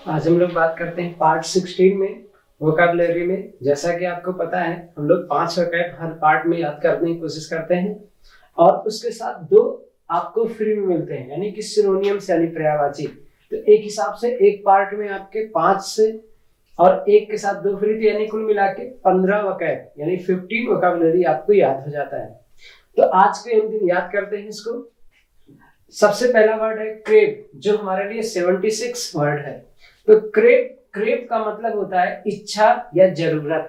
आज हम लोग बात करते हैं पार्ट 16 में वोकैबुलरी में। जैसा कि आपको पता है हम लोग 5 वोकैब हर पार्ट में याद करने की कोशिश करते हैं और उसके साथ 2 आपको फ्री में मिलते हैं, यानी कि सिनोनियम्स यानी पर्यायवाची। तो एक हिसाब से एक पार्ट में आपके 5 से और एक के साथ 2 फ्री थे, यानी कुल मिला के 15 वोकैब यानी 15 वोकैबुलरी आपको याद हो जाता है। तो आज के हम दिन याद करते हैं इसको। सबसे पहला वर्ड है क्रेव, जो हमारे लिए 76 वर्ड है। तो क्रेव, क्रेव का मतलब होता है इच्छा या जरूरत।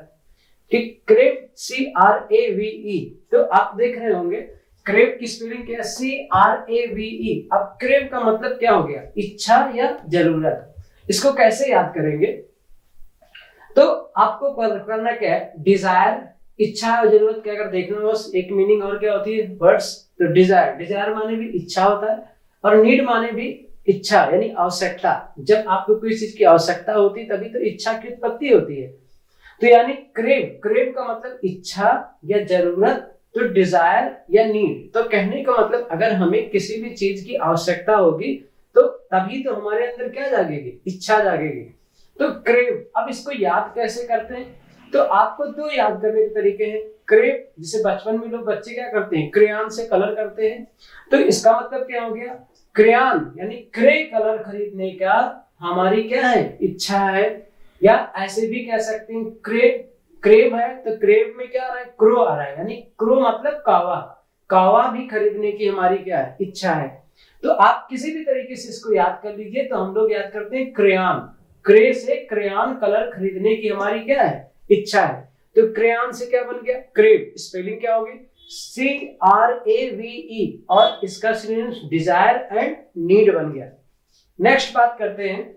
ठीक, क्रेव CRAVE। तो आप देख रहे होंगे क्रेव की स्पेलिंग क्या है, CRAVE। अब क्रेव का मतलब क्या हो गया, इच्छा या जरूरत। इसको कैसे याद करेंगे, तो आपको करना क्या है, डिजायर, इच्छा और जरूरत के अगर देखना हो बस एक मीनिंग और क्या होती है वर्ड्स, तो डिजायर, डिजायर माने भी इच्छा होता है और नीड माने भी इच्छा यानी आवश्यकता। जब आपको कोई चीज की आवश्यकता होती है तभी तो इच्छा की उत्पत्ति होती है। तो यानी क्रेव, क्रेव का मतलब इच्छा या जरूरत, तो डिजायर या नीड। तो कहने का मतलब अगर हमें किसी भी चीज की आवश्यकता होगी तो तभी तो हमारे अंदर क्या जागेगी, इच्छा जागेगी। तो क्रेव, अब इसको याद कैसे करते हैं, तो आपको 2 याद करने के तरीके हैं। क्रेव, जिसे बचपन में लोग बच्चे क्या करते हैं, क्रेयॉन से कलर करते हैं। तो इसका मतलब क्या हो गया, क्रेयॉन यानी क्रे कलर खरीदने का हमारी क्या है, इच्छा है। या ऐसे भी कह सकते हैं क्रेव, क्रेव है तो क्रेव में क्या आ रहा है, क्रो आ रहा है, यानी क्रो मतलब कावा, कावा भी खरीदने की हमारी क्या है, इच्छा है। तो आप किसी भी तरीके से इसको याद कर लीजिए। तो हम लोग याद करते हैं क्रेयॉन, क्रे से क्रेयॉन कलर खरीदने की हमारी क्या है, इच्छा है। तो क्रेयॉन से क्या बन गया, क्रेव, स्पेलिंग क्या होगी CRAVE और इसका सिनोनिम डिजायर एंड नीड बन गया। नेक्स्ट बात करते हैं।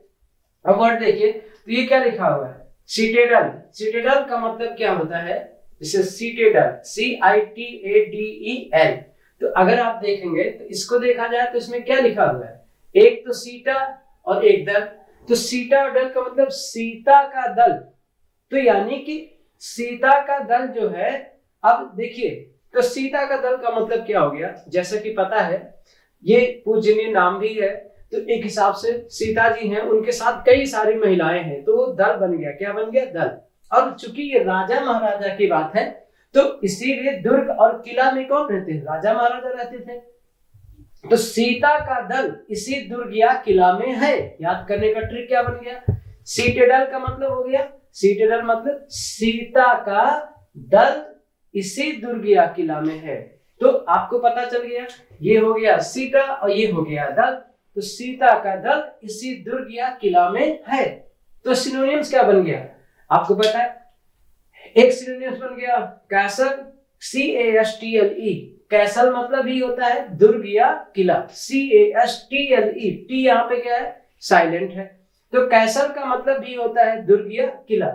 अब वर्ड देखिए, तो ये क्या लिखा हुआ है, सिटेडल। सिटेडल का मतलब क्या होता है, जैसे सिटेडल CITADEL। तो अगर आप देखेंगे तो इसको देखा जाए तो इसमें क्या लिखा हुआ है, एक तो सीटा और एक दल। तो सीटा और दल का मतलब सीता का दल, तो यानी कि सीता का दल जो है। अब देखिए, तो सीता का दल का मतलब क्या हो गया, जैसा कि पता है ये पूजनीय नाम भी है। तो एक हिसाब से सीता जी हैं, उनके साथ कई सारी महिलाएं हैं, तो वो दल बन गया, क्या बन गया, दल। और चूंकि ये राजा महाराजा की बात है तो इसीलिए दुर्ग और किला में कौन रहते हैं, राजा महाराजा रहते थे। तो सीता का दल इसी दुर्ग या किला में है। याद करने का ट्रिक क्या बन गया, सीटेडल का मतलब हो गया, सीटेडल मतलब सीता का दल इसी दुर्ग या किला में है। तो आपको पता चल गया, ये हो गया सीता और ये हो गया दल। तो सीता का दल इसी दुर्ग या किला में है। तो सिनोनिम्स क्या बन गया, आपको पता है, एक सिनोनिम्स बन गया कैसल, CASTLE। कैसल मतलब ही होता है दुर्ग या किला, CASTLE, टी यहाँ पे क्या है, साइलेंट है। तो कैसल का मतलब भी होता है दुर्ग या किला।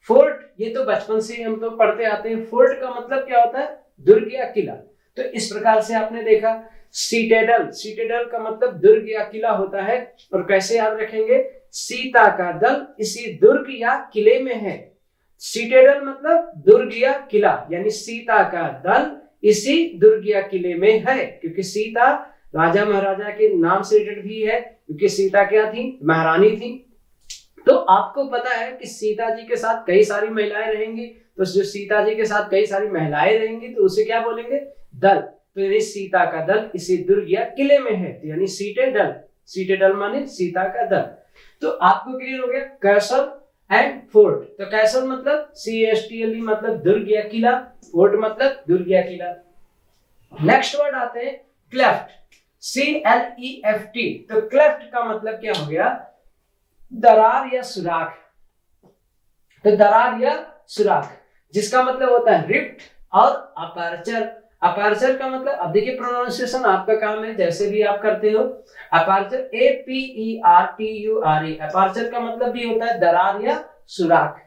फोर्ट, ये तो बचपन से हम तो पढ़ते आते हैं, फोर्ट का मतलब क्या होता है, दुर्ग या किला। तो इस प्रकार से आपने देखा सीटेडल, सीटेडल का मतलब दुर्ग या किला होता है। और कैसे याद रखेंगे, सीता का दल इसी दुर्ग या किले में है। सीटेडल मतलब दुर्ग या किला, यानी सीता का दल इसी दुर्ग या किले में है, क्योंकि सीता राजा महाराजा के नाम से रिलेटेड भी है, क्योंकि सीता क्या थी, महारानी थी। तो आपको पता है कि सीता जी के साथ कई सारी महिलाएं रहेंगी, तो जो सीता जी के साथ कई सारी महिलाएं रहेंगी तो उसे क्या बोलेंगे, दल। तो यानी सीता का दल इसी दुर्ग या किले में है, तो यानी सीटेडल, सीटेडल माने सीता का दल। तो आपको क्लियर हो गया कैसल एंड फोर्ट। तो कैसल मतलब CASTLE मतलब दुर्ग या किला, फोर्ट मतलब दुर्ग या किला। नेक्स्ट वर्ड आते हैं क्लेफ्ट, CLEFT। तो क्लेफ्ट का मतलब क्या हो गया, दरार या सुराख। तो दरार या सुराख, जिसका मतलब होता है रिफ्ट और अपर्चर। अपर्चर का मतलब, अब देखिए प्रोनाउंसिएशन आपका काम है, जैसे भी आप करते हो। अपर्चर APERTURE, अपर्चर का मतलब भी होता है दरार या सुराख।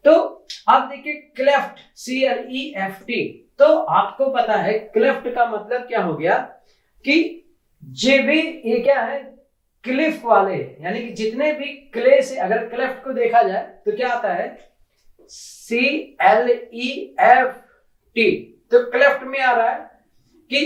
तो अब देखिए क्लेफ्ट, CLEFT। तो आपको पता है क्लेफ्ट का मतलब क्या हो गया कि जे भी ये क्या है, क्लिफ वाले, यानी कि जितने भी क्ले से अगर क्लेफ्ट को देखा जाए तो क्या आता है, CLEFT। तो क्लेफ्ट में आ रहा है कि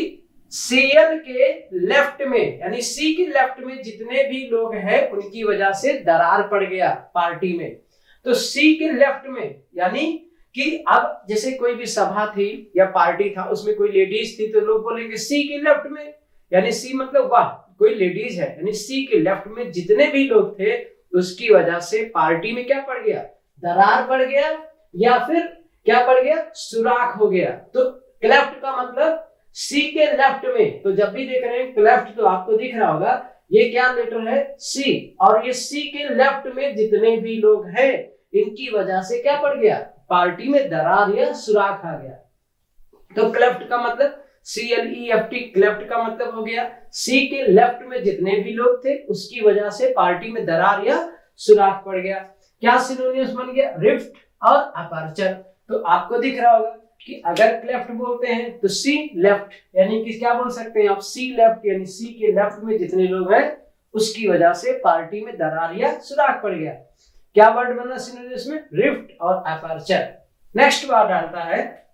सीएल के लेफ्ट में यानी सी के लेफ्ट में जितने भी लोग हैं उनकी वजह से दरार पड़ गया पार्टी में। तो सी के लेफ्ट में यानी कि अब जैसे कोई भी सभा थी या पार्टी था उसमें कोई लेडीज थी तो लोग बोलेंगे सी के लेफ्ट में, यानी सी मतलब वाह कोई लेडीज है, यानी सी के लेफ्ट में जितने भी लोग थे उसकी वजह से पार्टी में क्या पड़ गया, दरार पड़ गया या फिर क्या पड़ गया, सुराख हो गया। तो क्लेफ्ट का मतलब सी के लेफ्ट में, तो जब भी देख रहे हैं क्लेफ्ट तो आपको दिख रहा होगा ये क्या लेटर है, सी, और ये सी के लेफ्ट में जितने भी लोग हैं इनकी वजह से क्या पड़ गया, पार्टी में दरार या सुराख आ गया। तो क्लेफ्ट का मतलब CLEFT, क्लेफ्ट का मतलब हो गया सी के लेफ्ट में जितने भी लोग थे उसकी वजह से पार्टी में दरार या सुराख पड़ गया। क्या सिनोनिम्स बन गया, रिफ्ट और अपर्चर। तो आपको दिख रहा होगा कि अगर क्लेफ्ट बोलते हैं तो सी लेफ्ट, यानी कि क्या बोल सकते हैं आप, सी लेफ्ट, यानी सी के लेफ्ट में जितने लोग हैं उसकी वजह से पार्टी में दरार या सुराख पड़ गया। क्या वर्ड बना सिनोनिम्स में, रिफ्ट और अपर्चर। नेक्स्ट वर्ड आता है,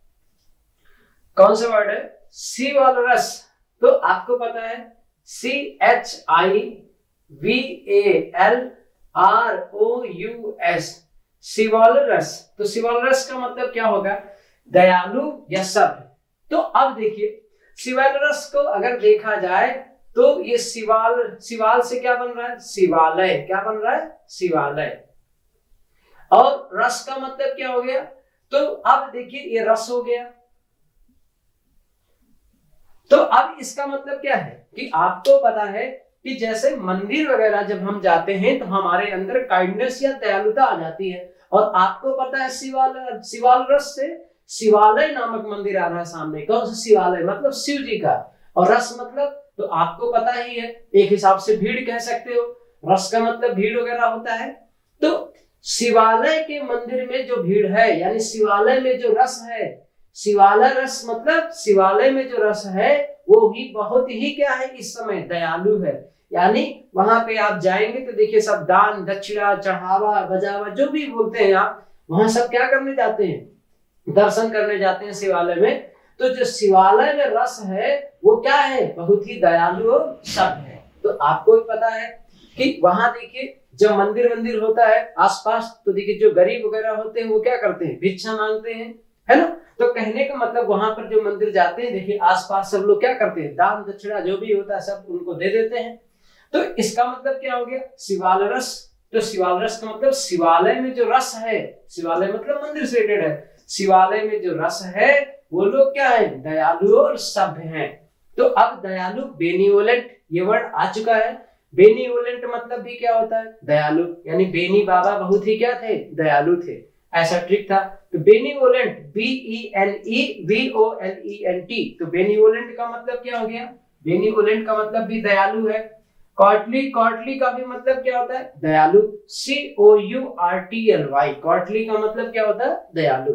कौन सा वर्ड है, सी वालरस। तो आपको पता है CHIVALROUS, सिवालरस। तो सिवालरस का मतलब क्या होगा, दयालु या सभ्य। तो अब देखिए सिवालरस को अगर देखा जाए तो ये सिवाल से क्या बन रहा है, शिवालय। क्या बन रहा है, शिवालय। और रस का मतलब क्या हो गया, तो अब देखिए ये रस हो गया। तो अब इसका मतलब क्या है कि आपको पता है कि जैसे मंदिर वगैरह जब हम जाते हैं तो हमारे अंदर काइंडनेस या दयालुता आ जाती है। और आपको पता है शिवाल रस से शिवालय नामक मंदिर आ रहा है सामने। कौन सा शिवालय, मतलब शिव जी का। और रस मतलब तो आपको पता ही है, एक हिसाब से भीड़ कह सकते हो, रस का मतलब भीड़ वगैरह होता है। तो शिवालय के मंदिर में जो भीड़ है यानी शिवालय में जो रस है, शिवालय रस मतलब शिवालय में जो रस है वो भी बहुत ही क्या है, इस समय दयालु है। यानी वहां पे आप जाएंगे तो देखिए सब दान दक्षिणा चढ़ावा बजावा जो भी बोलते हैं आप, वहां सब क्या करने जाते हैं, दर्शन करने जाते हैं शिवालय में। तो जो शिवालय में रस है वो क्या है, बहुत ही दयालु और सभ्य है। तो आपको भी पता है कि वहां देखिए जब मंदिर होता है आसपास, तो देखिए जो गरीब वगैरह होते हैं वो क्या करते हैं, भिक्षा मांगते हैं, है ना। तो कहने का मतलब वहां पर जो मंदिर जाते हैं देखिए आसपास सब लोग क्या करते हैं, दान दक्षिणा जो भी होता है सब उनको दे देते हैं। तो इसका मतलब क्या हो गया, शिवाल रस। तो शिवाल रस का मतलब शिवालय में जो रस है, शिवालय मतलब मंदिर से रिलेटेड है, शिवालय में जो रस है वो लोग क्या है, दयालु और सभ्य हैं। तो अब दयालु बेनिवोलेंट ये वर्ड आ चुका है। बेनिवोलेंट मतलब भी क्या होता है, दयालु, यानी बेनी बाबा बहुत ही क्या थे, दयालु थे, ऐसा ट्रिक था। तो बेनिवोलेंट BENEVOLENT, तो बेनिवोलेंट का मतलब क्या हो गया, बेनिवोलेंट का मतलब भी दयालु है। कॉर्टली का भी मतलब क्या होता है, दयालु, COURTLY, कॉर्टली का मतलब क्या होता है, दयालु।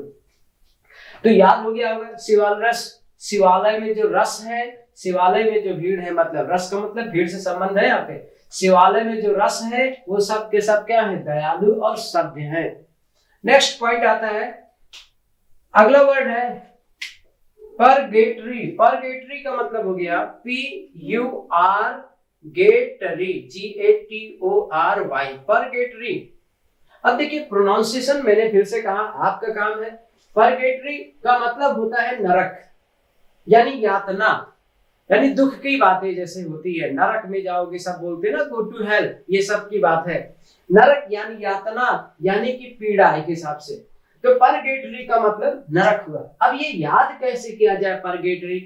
तो याद हो गया होगा शिवाल रस, शिवालय में जो रस है, शिवालय में जो भीड़ है, मतलब रस का मतलब भीड़ से संबंध है यहाँ पे। शिवालय में जो रस है वो सब के सब क्या है, दयालु और सभ्य है। नेक्स्ट पॉइंट आता है, अगला वर्ड है परगेटरी। परगेटरी का मतलब हो गया PUR गेटरी, GATORY, परगेटरी। अब देखिए प्रोनाउंसिएशन मैंने फिर से कहा, आपका काम है। परगेटरी का मतलब होता है नरक, यानी यातना, यानी दुख की बातें जैसे होती है, नरक में जाओगे सब बोलते हैं ना, गो टू हेल, ये सब की बात है। नरक यानी यातना, यानी कि पीड़ा एक हिसाब से। तो परगेटरी का मतलब नरक हुआ। अब ये याद कैसे किया जाए परगेटरी,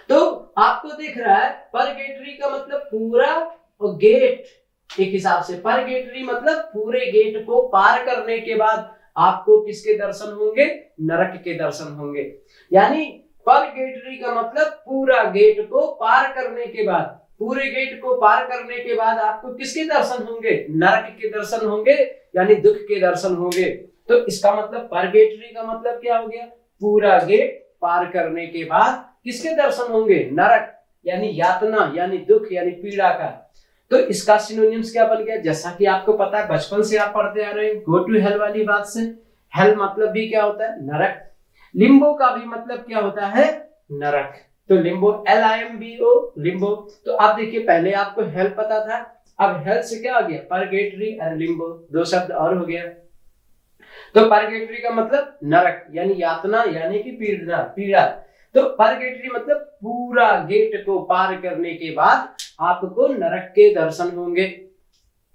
तो आपको दिख रहा है परगेटरी का मतलब पूरा, और गेट एक हिसाब से परगेटरी मतलब पूरे गेट को पार करने के बाद आपको किसके दर्शन होंगे, नरक के दर्शन होंगे। यानी परगेटरी का मतलब पूरा गेट को पार करने के बाद, पूरे गेट को पार करने के बाद आपको किसके दर्शन होंगे, नरक के दर्शन होंगे, यानी दुख के दर्शन होंगे। तो इसका मतलब परगेटरी का मतलब क्या हो गया, पूरा गेट पार करने के बाद किसके दर्शन होंगे, नरक यानी यातना, यानी दुख, यानी पीड़ा का। तो इसका सिनोनिम्स क्या बन गया, जैसा कि आपको पता है बचपन से आप पढ़ते आ रहे हैं, गो टू हेल वाली बात से। हेल मतलब भी क्या होता है, नरक। लिम्बो का भी मतलब क्या होता है, नरक। तो लिम्बो, LIMBO, लिम्बो। तो आप देखिए पहले आपको हेल पता था, अब हेल से क्या आ गया, परगेटरी एंड लिम्बो, दो शब्द और हो गया। तो परगेटरी का मतलब नरक यानी यातना यानी कि पीड़ा, पीड़ा। तो परगेटरी मतलब पूरा गेट को पार करने के बाद आपको नरक के दर्शन होंगे।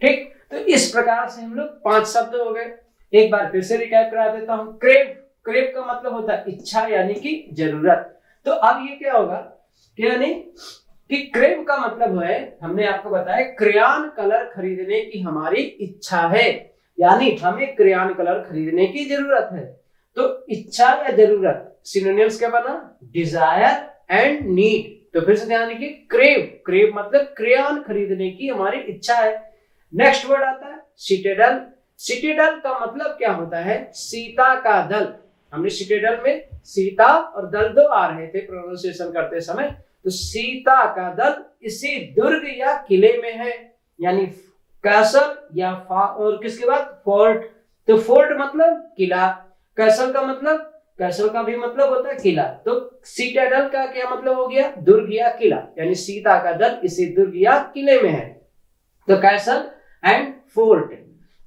ठीक, तो इस प्रकार से हम लोग 5 शब्द हो गए। एक बार फिर से रिकैप करा देता हूं। क्रेव, क्रेव का मतलब होता है इच्छा यानी कि जरूरत। तो अब ये क्या होगा, यानी कि क्रेव का मतलब है, हमने आपको बताया क्रेयॉन कलर खरीदने की हमारी इच्छा है, यानी हमें क्रेयॉन कलर खरीदने की जरूरत है। तो इच्छा या जरूरत सिनोनिम्स क्या बना, डिजायर एंड नीड। तो फिर से ध्यान रखिए, क्रेव, क्रेव मतलब क्रेयॉन खरीदने की हमारी इच्छा है। नेक्स्ट वर्ड आता है सिटेडल। सिटेडल का मतलब क्या होता है, सीता का दल। हमने सिटेडल में सीता और दल दो आ रहे थे प्रोनाउंसिएशन करते समय, तो सीता का दल इसी दुर्ग या किले में है, यानी कैसल या और किसके बाद फोर्ट। तो फोर्ट मतलब किला, कैसल का मतलब, कैसल का भी मतलब होता है किला। तो सिटाडेल का क्या मतलब हो गया, दुर्ग या किला, यानी सीता का दल इसी दुर्ग या किले में है। तो कैसल एंड फोर्ट।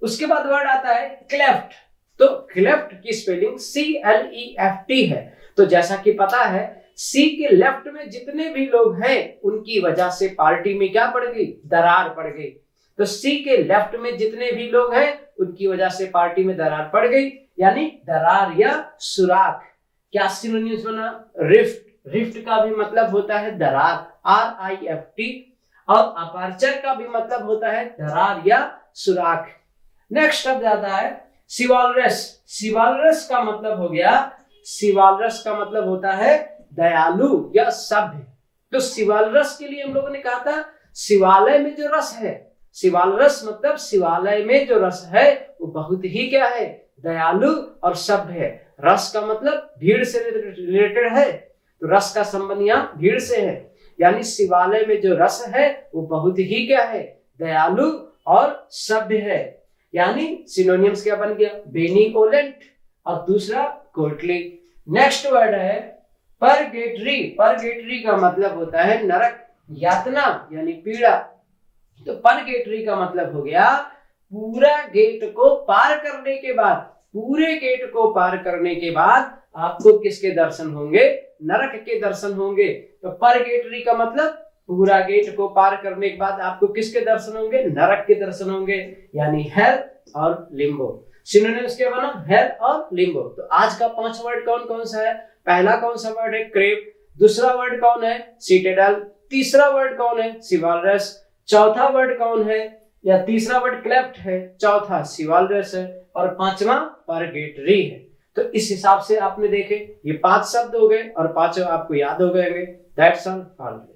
उसके बाद वर्ड आता है क्लेफ्ट। तो क्लेफ्ट की स्पेलिंग CLEFT है। तो जैसा कि पता है सी के लेफ्ट में जितने भी लोग हैं उनकी वजह से पार्टी में क्या पड़ गई, दरार पड़ गई। तो सी के लेफ्ट में जितने भी लोग हैं उनकी वजह से पार्टी में दरार पड़ गई, यानी दरार या सुराख। क्या सिनोनिम्स बना, रिफ्ट, रिफ्ट का भी मतलब होता है दरार, RIFT। और अपर्चर का भी मतलब होता है दरार या सुराख। नेक्स्ट शब्द आता है शिवालरस। शिवालरस का मतलब हो गया, शिवालरस का मतलब होता है दयालु या सभ्य। तो शिवालरस के लिए हम लोगों ने कहा था शिवालय में जो रस है, शिवालरस मतलब शिवालय में जो रस है वो बहुत ही क्या है, दयालु और सभ्य है। रस का मतलब भीड़ से रिलेटेड है, तो रस का संबंध यहाँ भीड़ से है, यानी शिवालय में जो रस है वो बहुत ही क्या है, दयालु और सभ्य है। यानी सिनोनिम्स क्या बन गया, बेनिवोलेंट और दूसरा कोर्टली। नेक्स्ट वर्ड है परगेटरी। परगेटरी का मतलब होता है नरक, यातना यानी पीड़ा। तो परगेटरी का मतलब हो गया पूरा गेट को पार करने के बाद, पूरे गेट को पार करने के बाद आपको किसके दर्शन होंगे, नरक के दर्शन होंगे। तो परगेटरी का मतलब पूरा गेट को पार करने के बाद आपको किसके दर्शन होंगे, नरक के दर्शन होंगे, यानी हेल और लिम्बो। सिनोनिम्स क्या बना, हेल और लिम्बो। तो आज का 5 वर्ड कौन कौन सा है, पहला कौन सा वर्ड है, क्रेव। दूसरा वर्ड कौन है, सिटेडल। तीसरा वर्ड कौन है, शिवालरस। चौथा वर्ड कौन है, या तीसरा वर्ड क्लेफ्ट है, चौथा शिवालरस है, और पांचवा परगेटरी है। तो इस हिसाब से आपने देखे ये 5 शब्द हो गए और 5 आपको याद हो गए। That's all.